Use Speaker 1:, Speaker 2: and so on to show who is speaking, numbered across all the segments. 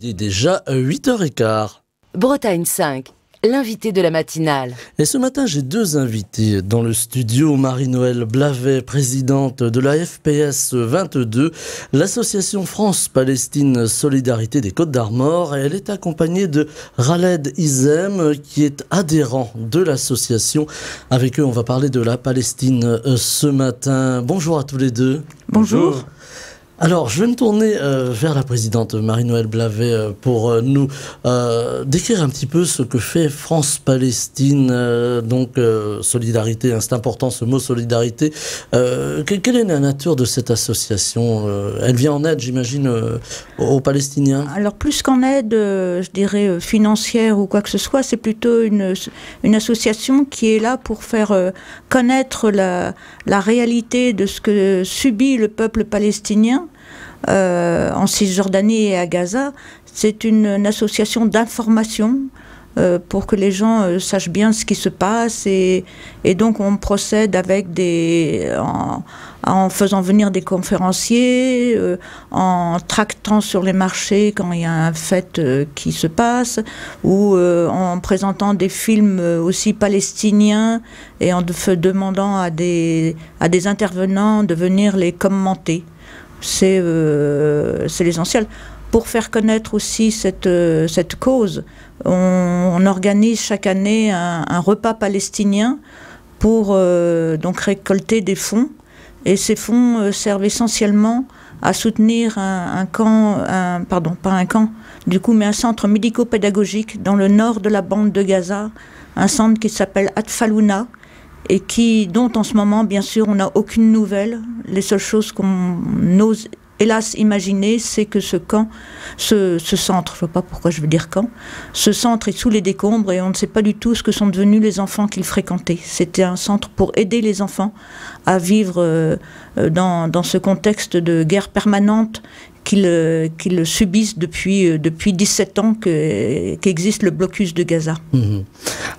Speaker 1: Il est déjà 8h15.
Speaker 2: Bretagne 5, l'invité de la matinale.
Speaker 1: Et ce matin, j'ai deux invités dans le studio. Marie-Noëlle Blavet, présidente de la FPS 22, l'association France-Palestine Solidarité des Côtes-d'Armor. Et elle est accompagnée de Khaled Izem, qui est adhérent de l'association. Avec eux, on va parler de la Palestine ce matin. Bonjour à tous les deux.
Speaker 3: Bonjour.
Speaker 1: Alors, je vais me tourner vers la présidente Marie-Noëlle Blavet pour nous décrire un petit peu ce que fait France-Palestine. Solidarité, c'est important ce mot solidarité. Quelle est la nature de cette association? Elle vient en aide, j'imagine, aux Palestiniens?
Speaker 3: Alors, plus qu'en aide, je dirais financière ou quoi que ce soit, c'est plutôt une association qui est là pour faire connaître la réalité de ce que subit le peuple palestinien en Cisjordanie et à Gaza. C'est une association d'information pour que les gens sachent bien ce qui se passe et donc on procède avec en faisant venir des conférenciers, en tractant sur les marchés quand il y a un fait qui se passe, ou en présentant des films aussi palestiniens et en demandant à des intervenants de venir les commenter. C'est l'essentiel. Pour faire connaître aussi cette cause, on organise chaque année un repas palestinien pour donc récolter des fonds. Et ces fonds servent essentiellement à soutenir un centre médico-pédagogique dans le nord de la bande de Gaza, un centre qui s'appelle Atfalouna, et dont en ce moment, bien sûr, on n'a aucune nouvelle. Les seules choses qu'on ose, hélas, imaginer, c'est que ce centre, je ne sais pas pourquoi je veux dire camp, ce centre est sous les décombres et on ne sait pas du tout ce que sont devenus les enfants qu'il fréquentait. C'était un centre pour aider les enfants à vivre dans ce contexte de guerre permanente qu'ils subissent depuis 17 ans qu'existe le blocus de Gaza.
Speaker 1: Mmh.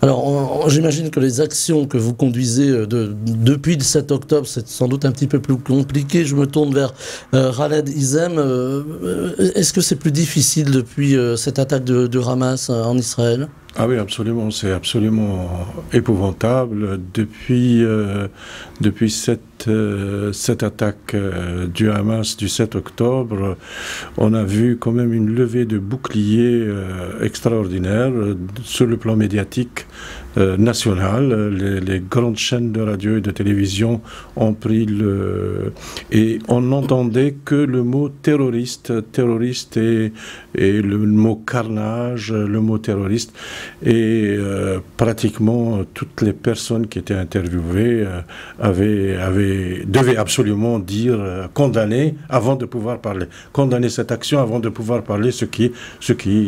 Speaker 1: Alors, j'imagine que les actions que vous conduisez depuis le 7 octobre, c'est sans doute un petit peu plus compliqué. Je me tourne vers Khaled Izem. Est-ce que c'est plus difficile depuis cette attaque de Hamas en Israël?
Speaker 4: Ah oui, absolument. C'est absolument épouvantable. Depuis cette attaque du Hamas du 7 octobre, on a vu quand même une levée de boucliers extraordinaire sur le plan médiatique national. Les grandes chaînes de radio et de télévision ont pris et on n'entendait que le mot terroriste et le mot carnage, le mot terroriste. Et pratiquement toutes les personnes qui étaient interviewées devaient absolument condamner avant de pouvoir parler. Condamner cette action avant de pouvoir parler, ce qui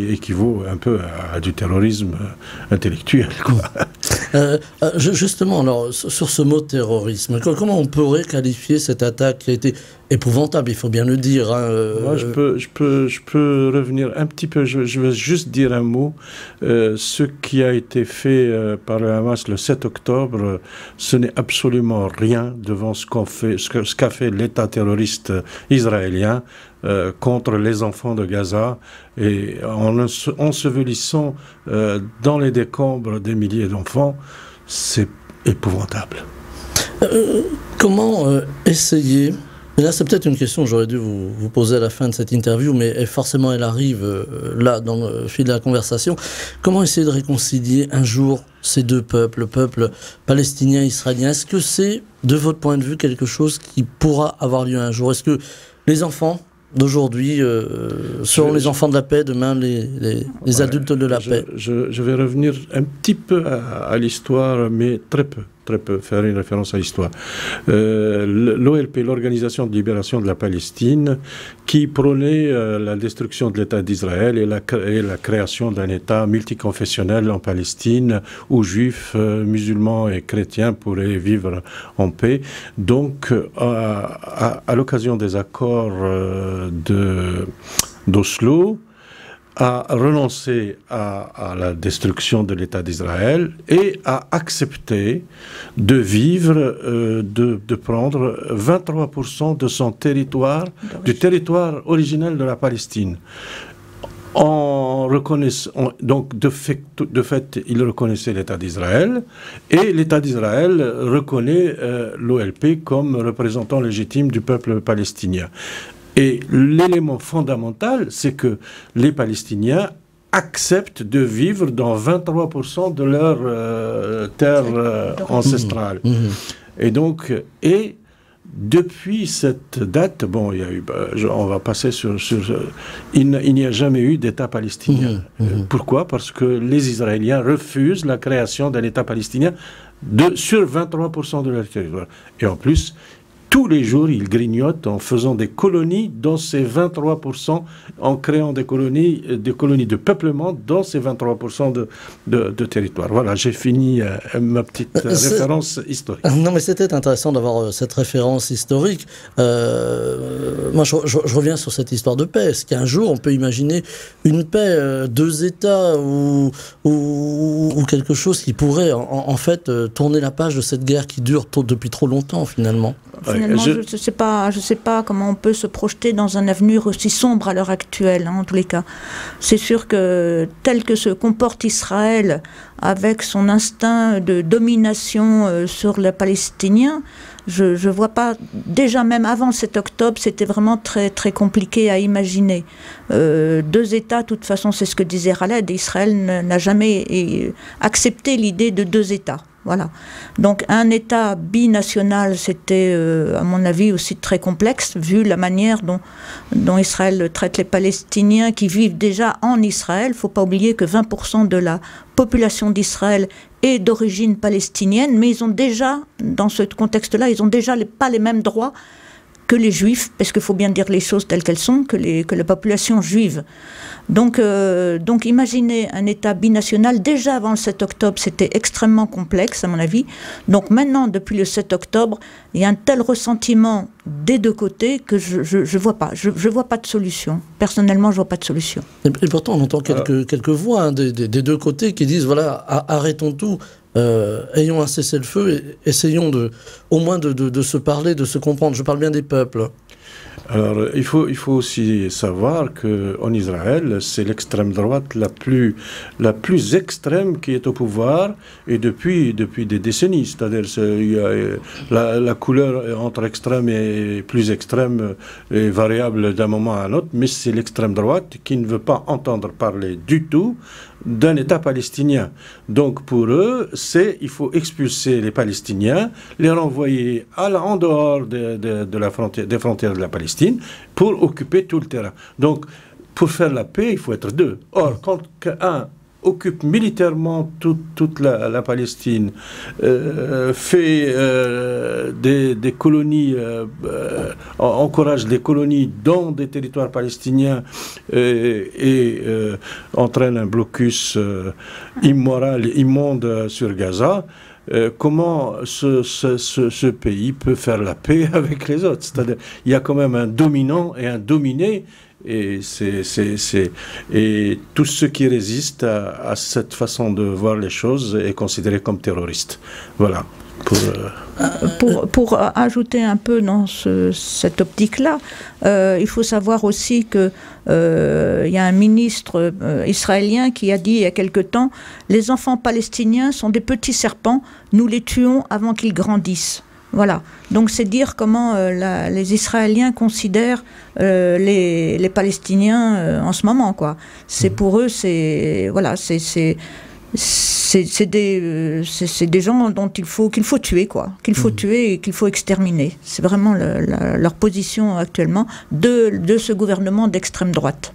Speaker 4: équivaut un peu à du terrorisme intellectuel, quoi.
Speaker 1: Justement, alors, sur ce mot terrorisme, comment on pourrait qualifier cette attaque qui a été épouvantable, il faut bien le dire.
Speaker 4: Moi, je peux revenir un petit peu, je veux juste dire un mot. Ce qui a été fait par le Hamas le 7 octobre, ce n'est absolument rien devant ce qu'a fait l'État terroriste israélien contre les enfants de Gaza et en ensevelissant dans les décombres des milliers d'enfants. C'est épouvantable.
Speaker 1: Comment essayer... Et là, c'est peut-être une question que j'aurais dû vous poser à la fin de cette interview, mais forcément, elle arrive là, dans le fil de la conversation. Comment essayer de réconcilier un jour ces deux peuples, le peuple palestinien et israélien? Est-ce que c'est, de votre point de vue, quelque chose qui pourra avoir lieu un jour? Est-ce que les enfants d'aujourd'hui seront les enfants de la paix, demain les adultes de la paix?
Speaker 4: Je vais revenir un petit peu à l'histoire, mais très peu, faire une référence à l'histoire. L'OLP, l'Organisation de libération de la Palestine, qui prônait la destruction de l'État d'Israël et la création d'un État multiconfessionnel en Palestine, où juifs, musulmans et chrétiens pourraient vivre en paix. Donc, à l'occasion des accords d'Oslo, a renoncé à la destruction de l'État d'Israël et a accepté de vivre, de prendre 23% de son territoire, du territoire originel de la Palestine. Donc, de fait, il reconnaissait l'État d'Israël, et l'État d'Israël reconnaît l'OLP comme représentant légitime du peuple palestinien. Et l'élément fondamental, c'est que les Palestiniens acceptent de vivre dans 23% de leur terre ancestrale. Et donc, depuis cette date, bon, il y a eu, on va passer il n'y a jamais eu d'État palestinien. Pourquoi? Parce que les Israéliens refusent la création d'un État palestinien sur 23% de leur territoire. Et en plus, tous les jours, ils grignotent en faisant des colonies dans ces 23%, en créant des colonies de peuplement dans ces 23% de territoire. Voilà, j'ai fini ma petite référence historique.
Speaker 1: Non, mais c'était intéressant d'avoir cette référence historique. Moi, je reviens sur cette histoire de paix. Est-ce qu'un jour, on peut imaginer une paix, deux États ou quelque chose qui pourrait, en fait, tourner la page de cette guerre qui dure depuis trop longtemps, finalement?
Speaker 3: Finalement, je ne sais pas comment on peut se projeter dans un avenir aussi sombre à l'heure actuelle, en tous les cas. C'est sûr que tel que se comporte Israël avec son instinct de domination sur les Palestiniens, je vois pas, déjà même avant le 7 octobre, c'était vraiment très, très compliqué à imaginer. Deux États, de toute façon, c'est ce que disait Khaled, Israël n'a jamais accepté l'idée de deux États. Voilà. Donc un État binational, c'était à mon avis aussi très complexe, vu la manière dont Israël traite les Palestiniens qui vivent déjà en Israël. Il ne faut pas oublier que 20% de la population d'Israël est d'origine palestinienne, mais ils ont déjà, dans ce contexte-là, ils n'ont déjà pas les mêmes droits que les Juifs, parce qu'il faut bien dire les choses telles qu'elles sont, que la population juive. Donc imaginez un État binational, déjà avant le 7 octobre, c'était extrêmement complexe, à mon avis. Donc maintenant, depuis le 7 octobre, il y a un tel ressentiment des deux côtés que je vois pas. Je vois pas de solution. Personnellement, je vois pas de solution.
Speaker 1: Et pourtant, on entend quelques voix des deux côtés qui disent, voilà, arrêtons tout. Ayons un cessez-le-feu et essayons au moins de se parler, de se comprendre. Je parle bien des peuples.
Speaker 4: Alors, il faut aussi savoir qu'en Israël, c'est l'extrême droite la plus extrême qui est au pouvoir, et depuis des décennies. C'est-à-dire la couleur entre extrême et plus extrême est variable d'un moment à un autre, mais c'est l'extrême droite qui ne veut pas entendre parler du tout d'un État palestinien. Donc pour eux, il faut expulser les Palestiniens, les renvoyer en dehors des frontières de la Palestine pour occuper tout le terrain. Donc pour faire la paix, il faut être deux. Or, quand un occupe militairement toute la Palestine, fait des colonies, encourage des colonies dans des territoires palestiniens et entraîne un blocus immoral, immonde sur Gaza, comment ce pays peut faire la paix avec les autres? C'est-à-dire, il y a quand même un dominant et un dominé. Et tout ce qui résiste à cette façon de voir les choses est considéré comme terroriste. Voilà.
Speaker 3: Pour ajouter un peu dans cette optique-là, il faut savoir aussi que y a un ministre israélien qui a dit il y a quelque temps « Les enfants palestiniens sont des petits serpents, nous les tuons avant qu'ils grandissent ». Voilà, donc c'est dire comment les Israéliens considèrent les Palestiniens en ce moment, quoi. C'est pour eux, c'est des gens dont qu'il faut tuer, quoi, qu'il faut tuer et qu'il faut exterminer. C'est vraiment leur position actuellement de ce gouvernement d'extrême droite.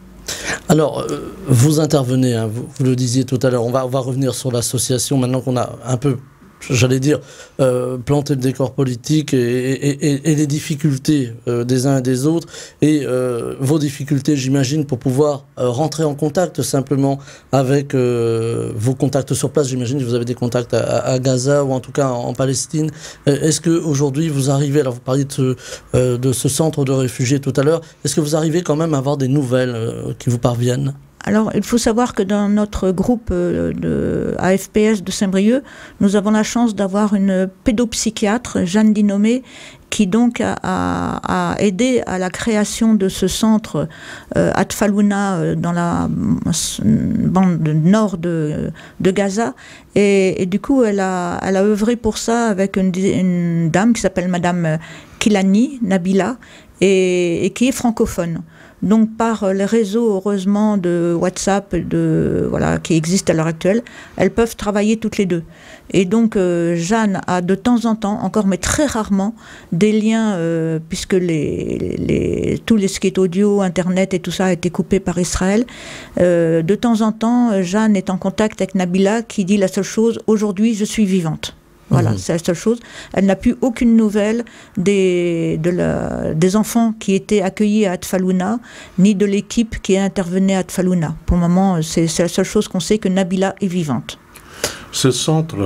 Speaker 1: Alors, vous intervenez, hein, vous le disiez tout à l'heure, on va revenir sur l'association maintenant qu'on a un peu, j'allais dire, planter le décor politique et les difficultés des uns et des autres, et vos difficultés, j'imagine, pour pouvoir rentrer en contact simplement avec vos contacts sur place. J'imagine que vous avez des contacts à Gaza ou en tout cas en Palestine. Est-ce qu'aujourd'hui vous arrivez, alors vous parliez de ce centre de réfugiés tout à l'heure, est-ce que vous arrivez quand même à avoir des nouvelles qui vous parviennent ?
Speaker 3: Alors, il faut savoir que dans notre groupe de AFPS de Saint-Brieuc, nous avons la chance d'avoir une pédopsychiatre, Jeanne Dinomé, qui donc a aidé à la création de ce centre Atfalouna dans la bande nord de Gaza. Et du coup, elle a œuvré pour ça avec une dame qui s'appelle Madame Kilani Nabila et qui est francophone. Donc par les réseaux, heureusement, de WhatsApp qui existent à l'heure actuelle, elles peuvent travailler toutes les deux. Et donc Jeanne a de temps en temps, encore mais très rarement, des liens, puisque tous les skates audio, Internet et tout ça a été coupé par Israël. De temps en temps, Jeanne est en contact avec Nabila qui dit la seule chose, aujourd'hui je suis vivante. Voilà, c'est la seule chose. Elle n'a plus aucune nouvelle des enfants qui étaient accueillis à Atfalouna, ni de l'équipe qui intervenait à Atfalouna. Pour le moment, c'est la seule chose qu'on sait, que Nabila est vivante.
Speaker 4: Ce centre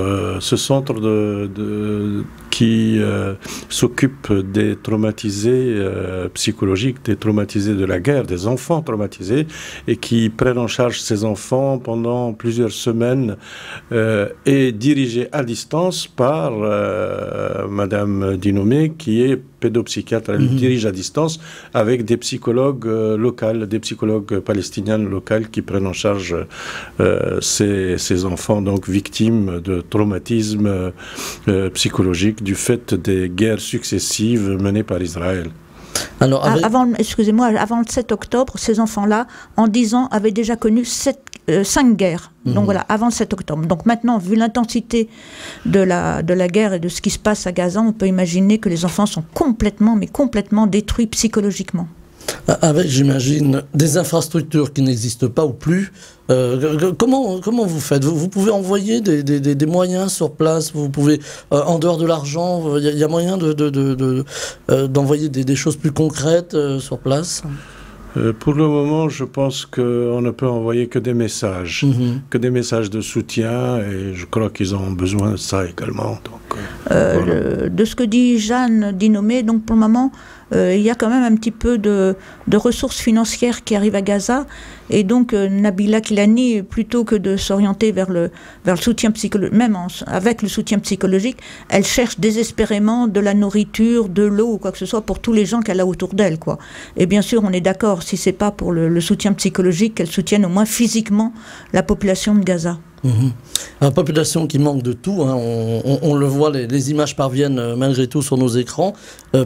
Speaker 4: qui s'occupe des traumatisés psychologiques, des traumatisés de la guerre, des enfants traumatisés, et qui prennent en charge ces enfants pendant plusieurs semaines, est dirigé à distance par Madame Dinomé, qui est pédopsychiatre. Elle dirige à distance avec des psychologues locaux, des psychologues palestiniens locaux qui prennent en charge ces enfants donc victimes de traumatismes psychologiques du fait des guerres successives menées par Israël.
Speaker 3: Alors, excusez-moi, avant le 7 octobre, ces enfants-là, en 10 ans, avaient déjà connu 5 guerres. Donc voilà, avant le 7 octobre. Donc maintenant, vu l'intensité de la guerre et de ce qui se passe à Gaza, on peut imaginer que les enfants sont complètement détruits psychologiquement.
Speaker 1: Avec, j'imagine, des infrastructures qui n'existent pas ou plus. Comment vous faites? Vous pouvez envoyer des moyens sur place? Vous pouvez, en dehors de l'argent, il y a moyen d'envoyer des choses plus concrètes sur place?
Speaker 4: Pour le moment, je pense qu'on ne peut envoyer que des messages, de soutien, et je crois qu'ils ont besoin de ça également. Donc, voilà.
Speaker 3: De ce que dit Jeanne Dinomé, donc pour le moment, il y a quand même un petit peu de ressources financières qui arrivent à Gaza, et donc Nabila Kilani, plutôt que de s'orienter vers le soutien psychologique, même avec le soutien psychologique, elle cherche désespérément de la nourriture, de l'eau ou quoi que ce soit pour tous les gens qu'elle a autour d'elle, quoi. Et bien sûr, on est d'accord, si c'est pas pour le soutien psychologique, qu'elle soutienne au moins physiquement la population de Gaza.
Speaker 1: Une population qui manque de tout, hein. On le voit, les images parviennent malgré tout sur nos écrans.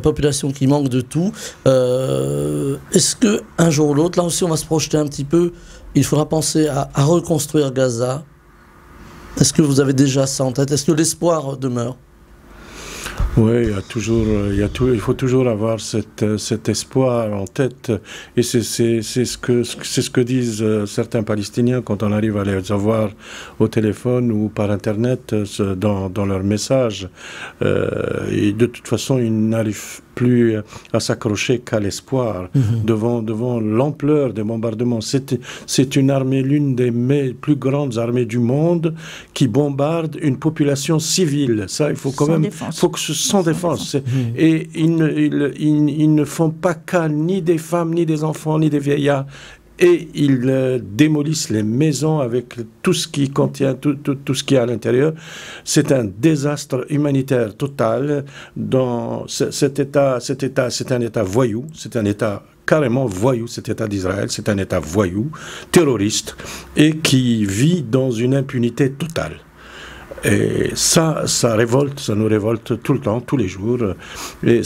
Speaker 1: Population qui manque de tout. Est-ce qu'un jour ou l'autre, là aussi on va se projeter un petit peu, il faudra penser à reconstruire Gaza? Est-ce que vous avez déjà ça en tête? Est-ce que l'espoir demeure?
Speaker 4: Oui, il faut toujours avoir cet espoir en tête, et c'est ce que disent certains Palestiniens quand on arrive à les avoir au téléphone ou par Internet dans leurs messages. Et de toute façon, ils n'arrivent plus à s'accrocher qu'à l'espoir devant l'ampleur des bombardements. C'est une armée, l'une des plus grandes armées du monde, qui bombarde une population civile. Ça, il faut quand même, faut que sans défense. Et ils ne font pas cas ni des femmes, ni des enfants, ni des vieillards. Et ils démolissent les maisons avec tout ce qui contient, tout ce qui est à l'intérieur. C'est un désastre humanitaire total. Cet État, c'est un État voyou, c'est un État carrément voyou, cet État d'Israël, c'est un État voyou, terroriste, et qui vit dans une impunité totale. Et ça révolte, ça nous révolte tout le temps, tous les jours. Et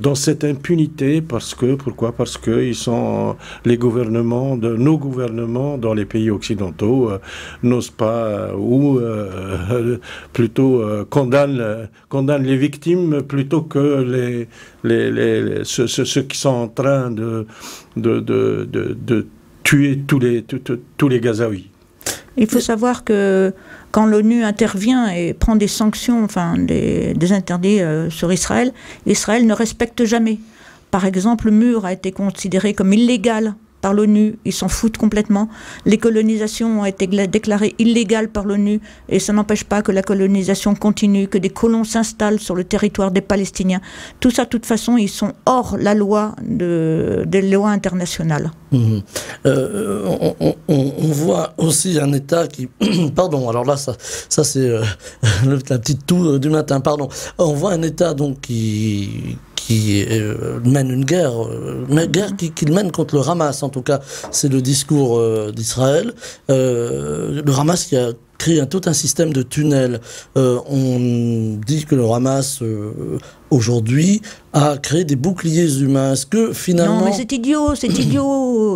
Speaker 4: dans cette impunité, pourquoi? Parce que ils sont nos gouvernements dans les pays occidentaux n'osent pas ou plutôt condamnent les victimes plutôt que ceux qui sont en train de tuer tous les Gazaouis.
Speaker 3: Il faut savoir que quand l'ONU intervient et prend des sanctions, enfin des interdits sur Israël, Israël ne respecte jamais. Par exemple, le mur a été considéré comme illégal par l'ONU, ils s'en foutent complètement. Les colonisations ont été déclarées illégales par l'ONU et ça n'empêche pas que la colonisation continue, que des colons s'installent sur le territoire des Palestiniens. Tout ça, de toute façon, ils sont hors la loi des lois internationales.
Speaker 1: On voit aussi un État qui... Pardon, alors là, ça c'est la petite toux du matin, pardon. On voit un État donc qui mène une guerre, qu'il mène contre le Hamas, en tout cas, c'est le discours d'Israël. Le Hamas qui a créé tout un système de tunnels. On dit que le Hamas, aujourd'hui, a créé des boucliers humains. Est-ce que finalement...
Speaker 3: Non, mais c'est idiot,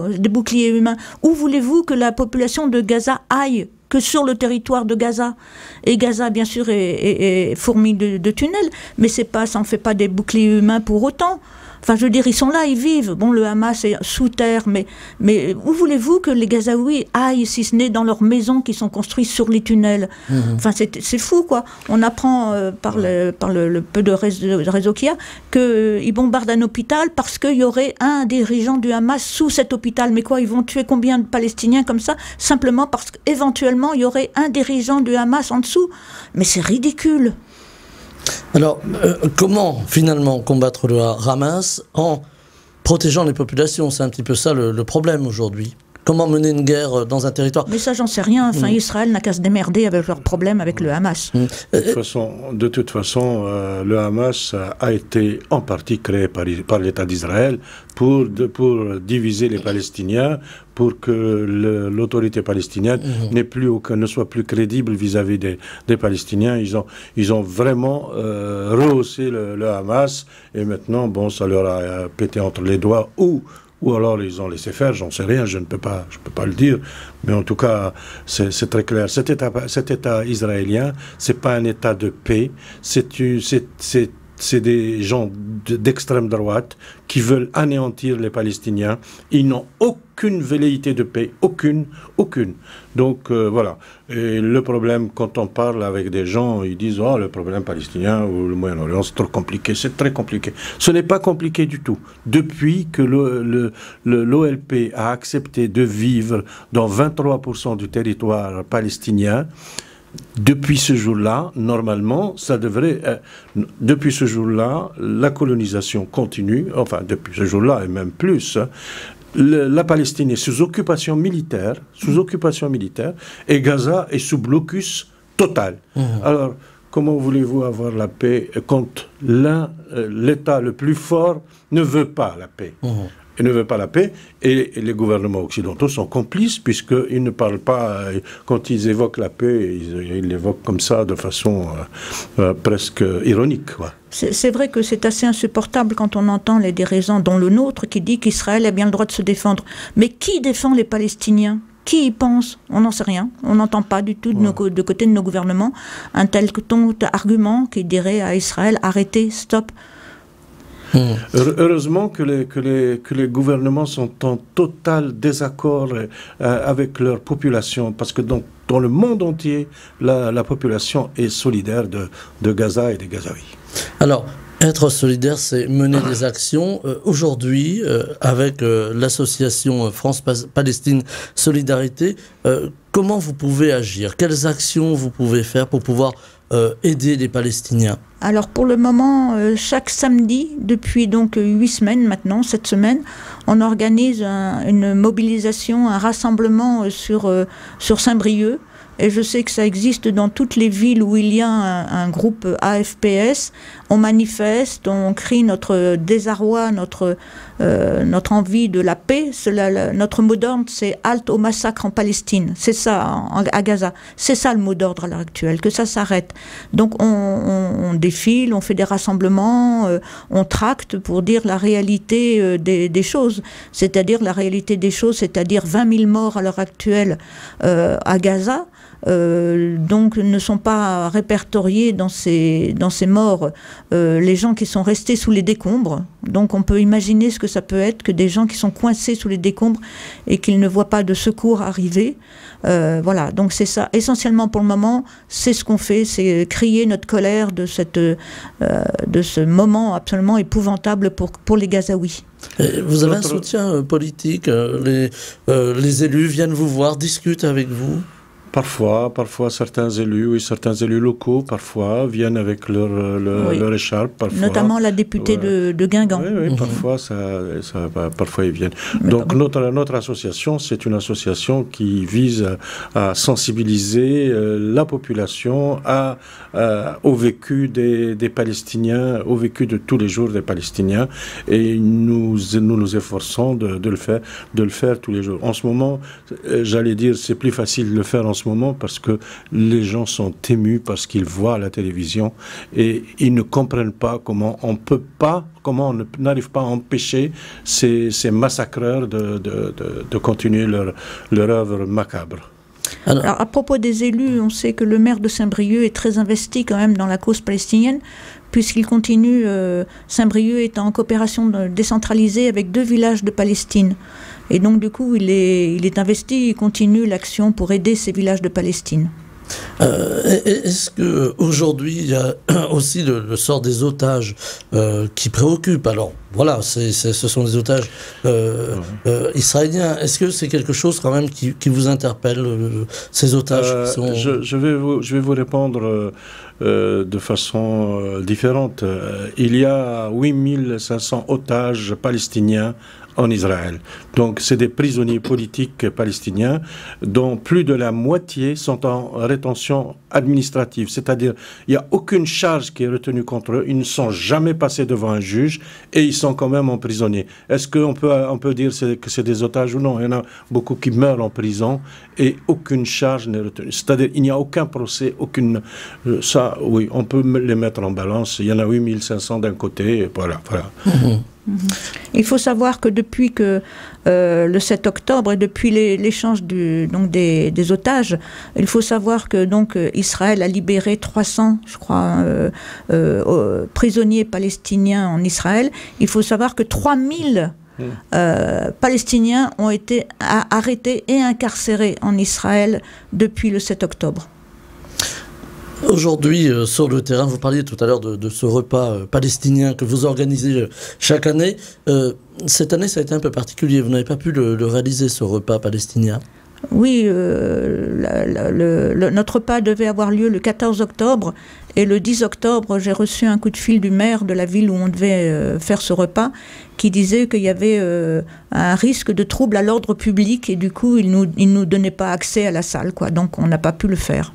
Speaker 3: des boucliers humains. Où voulez-vous que la population de Gaza aille que sur le territoire de Gaza? Et Gaza, bien sûr, est fourmi de tunnels, mais ça n'en fait pas des boucliers humains pour autant. Enfin, je veux dire, ils sont là, ils vivent. Bon, le Hamas est sous terre, mais où voulez-vous que les Gazaouis aillent, si ce n'est dans leurs maisons qui sont construites sur les tunnels? Enfin, c'est fou, quoi. On apprend par le peu de réseau qu'il y a qu'ils bombardent un hôpital parce qu'il y aurait un dirigeant du Hamas sous cet hôpital. Mais quoi, ils vont tuer combien de Palestiniens comme ça? Simplement parce qu'éventuellement, il y aurait un dirigeant du Hamas en dessous. Mais c'est ridicule.
Speaker 1: Alors, comment finalement combattre le Hamas en protégeant les populations? C'est un petit peu ça le problème aujourd'hui. Comment mener une guerre dans un territoire?
Speaker 3: Mais ça, j'en sais rien. Enfin, Israël n'a qu'à se démerder avec leurs problèmes avec le Hamas.
Speaker 4: De toute façon, le Hamas a été en partie créé par l'État d'Israël pour diviser les Palestiniens, pour que l'autorité palestinienne ne soit plus crédible vis-à-vis des Palestiniens. Ils ont vraiment rehaussé le Hamas, et maintenant, bon, ça leur a pété entre les doigts, ou alors ils ont laissé faire, j'en sais rien, je peux pas le dire, mais en tout cas, c'est très clair. Cet État israélien, c'est pas un État de paix, c'est des gens d'extrême droite qui veulent anéantir les Palestiniens. Ils n'ont aucune velléité de paix, aucune. Donc voilà. Et le problème, quand on parle avec des gens, ils disent « Oh, le problème palestinien ou le Moyen-Orient, c'est trop compliqué. » C'est très compliqué. Ce n'est pas compliqué du tout. Depuis que l'OLP a accepté de vivre dans 23% du territoire palestinien, depuis ce jour-là, normalement, ça devrait... depuis ce jour-là, la colonisation continue, enfin, depuis ce jour-là et même plus, la Palestine est sous occupation militaire, et Gaza est sous blocus total. Alors, comment voulez-vous avoir la paix quand l'État le plus fort ne veut pas la paix? Il ne veut pas la paix, et les gouvernements occidentaux sont complices, puisqu'ils ne parlent pas, quand ils évoquent la paix, ils l'évoquent comme ça, de façon presque ironique, quoi.
Speaker 3: C'est vrai que c'est assez insupportable quand on entend les dirigeants, dont le nôtre, qui dit qu'Israël a bien le droit de se défendre. Mais qui défend les Palestiniens? Qui y pense? On n'en sait rien. On n'entend pas du tout de côté de nos gouvernements un tel argument qui dirait à Israël « arrêtez, stop ».
Speaker 4: Heureusement que les gouvernements sont en total désaccord avec leur population, parce que dans le monde entier, la population est solidaire de Gaza et des Gazaouis. Alors,
Speaker 1: être solidaire, c'est mener des actions. Aujourd'hui, avec l'association France-Palestine Solidarité, comment vous pouvez agir? Quelles actions vous pouvez faire pour pouvoir aider les Palestiniens?
Speaker 3: Alors pour le moment, chaque samedi, depuis donc 8 semaines maintenant, cette semaine, on organise une mobilisation, un rassemblement sur Saint-Brieuc. Et je sais que ça existe dans toutes les villes où il y a un groupe AFPS. On manifeste, on crie notre désarroi, notre envie de la paix. Notre mot d'ordre, c'est « halte au massacre en Palestine ». C'est ça, à Gaza. C'est ça le mot d'ordre à l'heure actuelle, que ça s'arrête. Donc on défile, on fait des rassemblements, on tracte pour dire la réalité des choses. C'est-à-dire la réalité des choses, c'est-à-dire 20 000 morts à l'heure actuelle à Gaza. Donc ne sont pas répertoriés dans ces morts les gens qui sont restés sous les décombres. Donc on peut imaginer ce que ça peut être que des gens qui sont coincés sous les décombres et qu'ils ne voient pas de secours arriver. Voilà, donc c'est ça. Essentiellement pour le moment, c'est ce qu'on fait, c'est crier notre colère de ce moment absolument épouvantable pour les Gazaouis.
Speaker 1: Et vous avez un soutien politique, les élus viennent vous voir, discutent avec vous?
Speaker 4: Parfois, certains élus locaux, parfois, viennent avec leur écharpe. Parfois.
Speaker 3: Notamment la députée de Guingamp.
Speaker 4: Oui, parfois, parfois ils viennent. Donc, notre association, c'est une association qui vise à sensibiliser la population au vécu des Palestiniens, au vécu de tous les jours des Palestiniens. Et nous nous efforçons de le faire tous les jours. En ce moment, j'allais dire, c'est plus facile de le faire en ce moment parce que les gens sont émus parce qu'ils voient à la télévision et ils ne comprennent pas comment on n'arrive pas à empêcher ces massacreurs de continuer leur œuvre macabre.
Speaker 3: Alors, à propos des élus, on sait que le maire de Saint-Brieuc est très investi quand même dans la cause palestinienne, puisqu'il continue, Saint-Brieuc est en coopération décentralisée avec 2 villages de Palestine. Et donc du coup, il est investi, il continue l'action pour aider ces villages de Palestine.
Speaker 1: Est-ce qu'aujourd'hui, il y a aussi le sort des otages qui préoccupe? Alors, voilà, ce sont des otages israéliens. Est-ce que c'est quelque chose quand même qui vous interpelle, ces otages qui sont...
Speaker 4: je vais vous répondre de façon différente. Il y a 8500 otages palestiniens en Israël. Donc, c'est des prisonniers politiques palestiniens dont plus de la moitié sont en rétention administrative. C'est-à-dire, il n'y a aucune charge qui est retenue contre eux. Ils ne sont jamais passés devant un juge et ils sont quand même emprisonnés. Est-ce qu'on peut dire que c'est des otages ou non? Il y en a beaucoup qui meurent en prison et aucune charge n'est retenue. C'est-à-dire, il n'y a aucun procès, ça, oui, on peut les mettre en balance. Il y en a 8500 d'un côté, et voilà.
Speaker 3: Il faut savoir que depuis que le 7 octobre et depuis l'échange des otages, il faut savoir que donc Israël a libéré 300, je crois, prisonniers palestiniens en Israël. Il faut savoir que 3000 Palestiniens ont été arrêtés et incarcérés en Israël depuis le 7 octobre.
Speaker 1: Aujourd'hui, sur le terrain, vous parliez tout à l'heure de ce repas palestinien que vous organisez chaque année. Cette année, ça a été un peu particulier. Vous n'avez pas pu le réaliser, ce repas palestinien?
Speaker 3: Oui, notre repas devait avoir lieu le 14 octobre. Et le 10 octobre, j'ai reçu un coup de fil du maire de la ville où on devait faire ce repas, qui disait qu'il y avait un risque de trouble à l'ordre public. Et du coup, il nous donnait pas accès à la salle, quoi. Donc, on n'a pas pu le faire.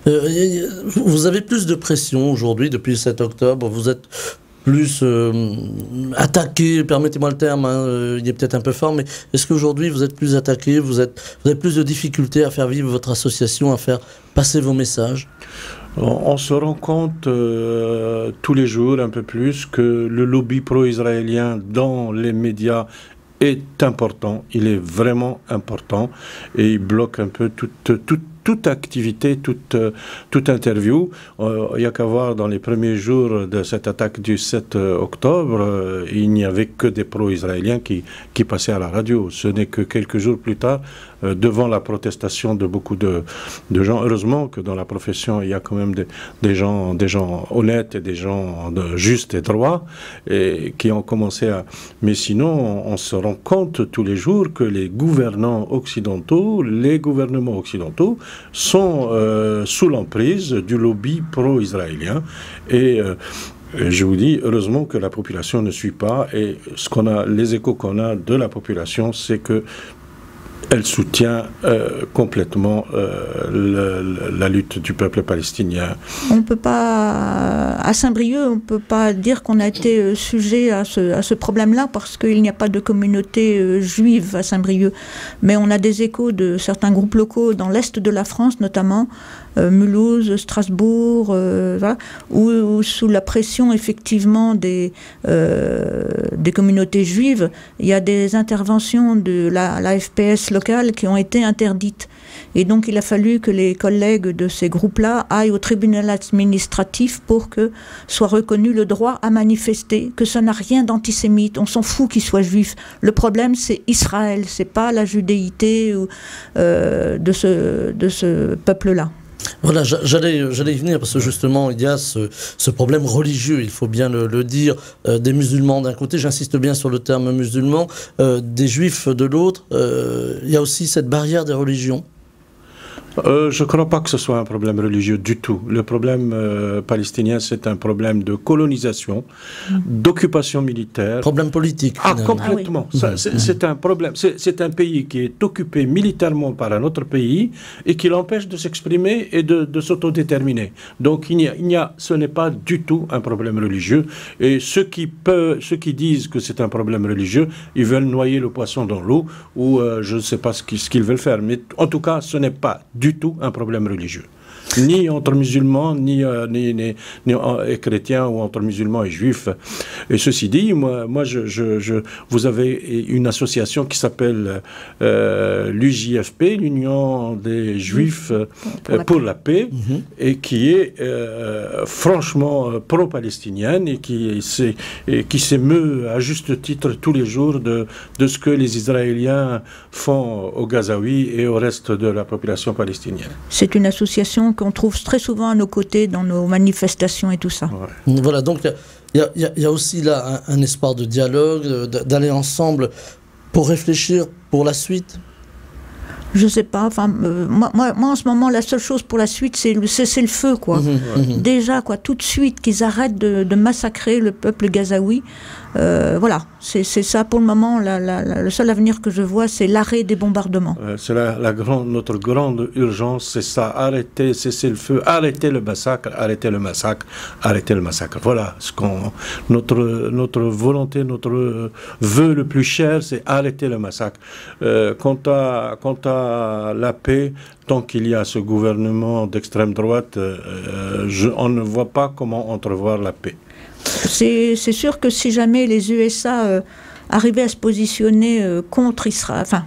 Speaker 1: Vous avez plus de pression aujourd'hui depuis le 7 octobre, vous êtes plus attaqué, permettez-moi le terme, il est peut-être un peu fort, mais est-ce qu'aujourd'hui vous êtes plus attaqué, vous avez plus de difficultés à faire vivre votre association, à faire passer vos messages?
Speaker 4: On se rend compte tous les jours un peu plus que le lobby pro-israélien dans les médias est important, il est vraiment important et il bloque un peu toute activité, toute interview. Il n'y a qu'à voir dans les premiers jours de cette attaque du 7 octobre, il n'y avait que des pro-israéliens qui passaient à la radio. Ce n'est que quelques jours plus tard, devant la protestation de beaucoup de gens. Heureusement que dans la profession, il y a quand même des gens honnêtes et des gens justes et droits et qui ont commencé à... Mais sinon, on se rend compte tous les jours que les gouvernements occidentaux sont sous l'emprise du lobby pro-israélien et je vous dis, heureusement que la population ne suit pas et les échos qu'on a de la population, c'est que elle soutient complètement la lutte du peuple palestinien.
Speaker 3: On peut pas, à Saint-Brieuc, on ne peut pas dire qu'on a été sujet à ce problème-là parce qu'il n'y a pas de communauté juive à Saint-Brieuc. Mais on a des échos de certains groupes locaux dans l'est de la France, notamment Mulhouse, Strasbourg, voilà, où sous la pression effectivement des communautés juives, il y a des interventions de la FPS locales qui ont été interdites. Et donc il a fallu que les collègues de ces groupes-là aillent au tribunal administratif pour que soit reconnu le droit à manifester, que ça n'a rien d'antisémite. On s'en fout qu'ils soient juifs. Le problème, c'est Israël, c'est pas la judéité de ce peuple-là.
Speaker 1: Voilà, j'allais y venir parce que justement il y a ce problème religieux, il faut bien le dire, des musulmans d'un côté, j'insiste bien sur le terme musulman, des juifs de l'autre, il y a aussi cette barrière des religions.
Speaker 4: Je ne crois pas que ce soit un problème religieux du tout. Le problème palestinien, c'est un problème de colonisation, d'occupation militaire.
Speaker 1: Problème politique.
Speaker 4: Ah, complètement. Ah, oui. C'est un problème. C'est un pays qui est occupé militairement par un autre pays et qui l'empêche de s'exprimer et de s'autodéterminer. Donc, ce n'est pas du tout un problème religieux. Et ceux qui disent que c'est un problème religieux, ils veulent noyer le poisson dans l'eau ou je ne sais pas ce qu'ils veulent faire. Mais en tout cas, ce n'est pas du tout un problème religieux. Ni entre musulmans, ni chrétiens, ou entre musulmans et juifs. Et ceci dit, vous avez une association qui s'appelle l'UJFP, l'Union des Juifs pour la paix, et qui est franchement pro-palestinienne et qui s'émeut à juste titre tous les jours de ce que les Israéliens font aux Gazaouis et au reste de la population palestinienne.
Speaker 3: C'est une association qu'on trouve très souvent à nos côtés dans nos manifestations et tout ça.
Speaker 1: Ouais. Voilà, donc il y a aussi là un espoir de dialogue, d'aller ensemble pour réfléchir pour la suite.
Speaker 3: Je sais pas, enfin, moi en ce moment, la seule chose pour la suite, c'est le cessez-le-feu, quoi. Déjà, quoi, tout de suite, qu'ils arrêtent de massacrer le peuple gazaoui. Voilà, c'est ça pour le moment, le seul avenir que je vois, c'est l'arrêt des bombardements.
Speaker 4: C'est notre grande urgence, c'est ça, arrêter, cesser le feu, arrêter le massacre, arrêter le massacre, arrêter le massacre. Voilà, notre volonté, notre vœu le plus cher, c'est arrêter le massacre. Quant à la paix, tant qu'il y a ce gouvernement d'extrême droite, on ne voit pas comment entrevoir la paix.
Speaker 3: C'est sûr que si jamais les USA arrivaient à se positionner contre Israël, enfin,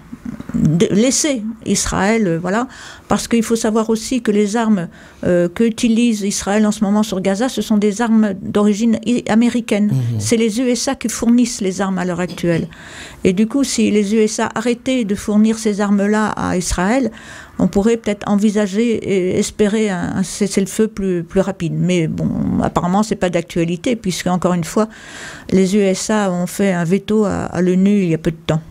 Speaker 3: laisser Israël, voilà, parce qu'il faut savoir aussi que les armes qu'utilise Israël en ce moment sur Gaza, ce sont des armes d'origine américaine. C'est les USA qui fournissent les armes à l'heure actuelle. Et du coup, si les USA arrêtaient de fournir ces armes-là à Israël, on pourrait peut-être envisager et espérer un cessez-le-feu plus rapide. Mais bon, apparemment, c'est pas d'actualité, puisque, encore une fois, les USA ont fait un veto à l'ONU il y a peu de temps.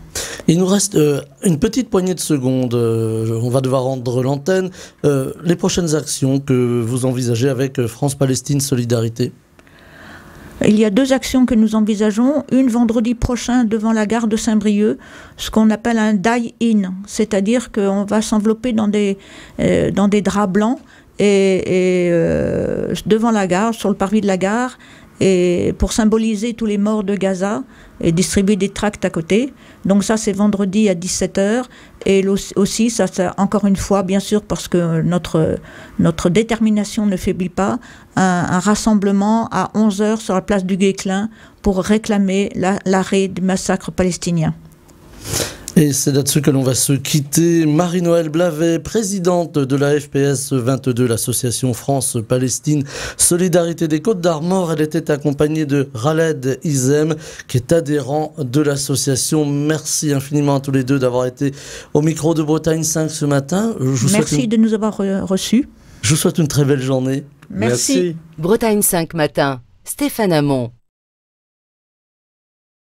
Speaker 1: Il nous reste une petite poignée de secondes. On va devoir rendre l'antenne. Les prochaines actions que vous envisagez avec France-Palestine Solidarité?
Speaker 3: Il y a 2 actions que nous envisageons. Une vendredi prochain devant la gare de Saint-Brieuc, ce qu'on appelle un die-in, c'est-à-dire qu'on va s'envelopper dans des draps blancs et devant la gare, sur le parvis de la gare, et pour symboliser tous les morts de Gaza et distribuer des tracts à côté. Donc ça, c'est vendredi à 17h. Et aussi, ça encore une fois, bien sûr, parce que notre détermination ne faiblit pas, un rassemblement à 11h sur la place du Guesclin pour réclamer l'arrêt du massacre palestinien.
Speaker 1: Et c'est là-dessus que l'on va se quitter. Marie-Noëlle Blavet, présidente de la FPS 22, l'association France-Palestine Solidarité des Côtes-d'Armor. Elle était accompagnée de Khaled Izem, qui est adhérent de l'association. Merci infiniment à tous les deux d'avoir été au micro de Bretagne 5 ce matin.
Speaker 3: Merci de nous avoir reçus.
Speaker 1: Je vous souhaite une très belle journée.
Speaker 3: Merci.
Speaker 2: Bretagne 5 matin, Stéphane Hamon.